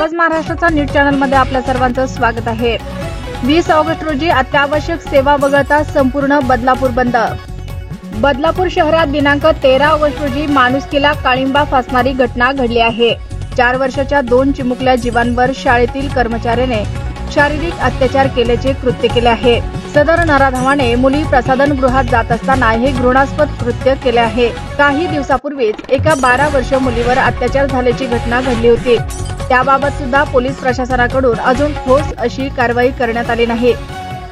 आवाज महाराष्ट्राचा न्यूज चॅनलमध्ये आपल्या सर्वांचं स्वागत आहे। 20 ऑगस्ट रोजी अत्यावश्यक सेवा वगळता संपूर्ण बदलापूर बंद। बदलापूर शहरात दिनांक 13 ऑगस्ट रोजी माणुसकीला काळिंबा फासणारी घटना घडली आहे। 4 वर्षाच्या 2 चिमुकल्या जीवांवर शाळेतील कर्मचाऱ्याने शारीरिक अत्याचार केल्याचे कृत्य केले आहे। सदर नराधमाने मुली प्रसाधनगृहात जात असताना हे घृणास्पद कृत्य केले आहे। काही दिवसापूर्वीच एका 12 वर्षीय मुलीवर अत्याचार झाल्याची घटना घडली होती। त्याबाबत सुद्धा पोलीस प्रशासनाकडून अजून ठोस अशी कारवाई करण्यात आली नाही।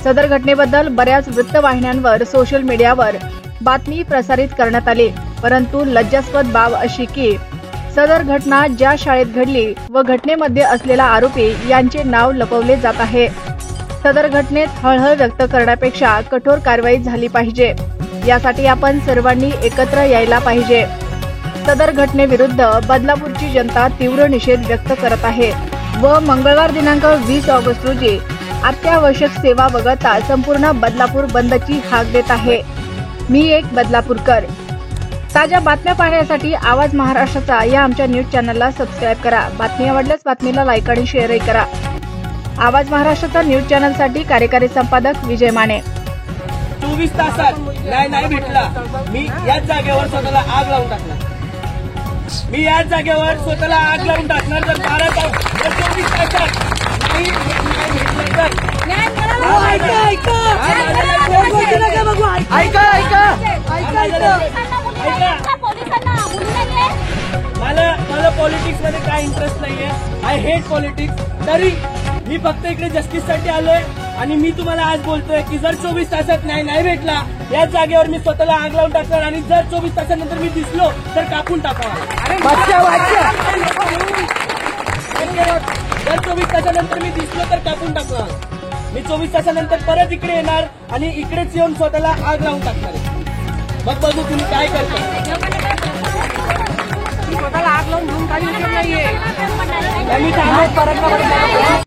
सदर घटनेबद्दल बऱ्याच वृत्तवाहिन्यांवर सोशल मीडियावर बातमी प्रसारित करण्यात आली, परंतु लज्जास्पद बाब अशी की सदर घटना ज्या शाळेत घडली व घटनेमध्ये असलेला आरोपी यांचे नाव लपवले जात आहे। सदर घटनेत हळहळ व्यक्त करण्यापेक्षा कठोर कारवाई झाली पाहिजे, यासाठी आपण सर्वांनी एकत्र यायला पाहिजे। सदर घटनेविरुद्ध बदलापूरची जनता तीव्र निषेध व्यक्त करत आहे व मंगळवार दिनांक 20 ऑगस्ट रोजी अत्यावश्यक सेवा वगळता संपूर्ण बदलापूर बंदची हाक देत आहे। मी एक बदलापूरकर। ताज्या बातम्या पाहण्यासाठी आवाज महाराष्ट्राचा या आमच्या न्यूज चॅनलला सबस्क्राईब करा। बातमी आवडल्यास बातमीला लाईक आणि शेअरही करा। आवाज महाराष्ट्राचा न्यूज चॅनलसाठी कार्यकारी संपादक विजय माने। 24 तासात नाही भेटला, मी याच जागेवर स्वतःला आग लावून टाकणार। मी याच जागेवर स्वतःला आग लावून टाकणार जर 12 तास 24 तासात नाही भेटलं तर। मला पॉलिटिक्स मध्ये काय इंटरेस्ट नाहीये। I hate politics. तरी मी फक्त इकडे जस्टिससाठी आलोय आणि मी तुम्हाला आज बोलतोय की जर 24 तासात नाही भेटला, याच जागेवर मी स्वतःला आग लावून टाकणार आणि जर 24 तासानंतर मी दिसलो तर कापून टाकावा। जर 24 तासानंतर मी दिसलो तर कापून टाकणार। मी 24 तासानंतर परत इकडे येणार आणि इकडेच येऊन स्वतःला आग लावून टाकणार। मग बघू तुम्ही काय करता। स्वतःला आग लावून घेऊन काही उपयोग नाहीये। मी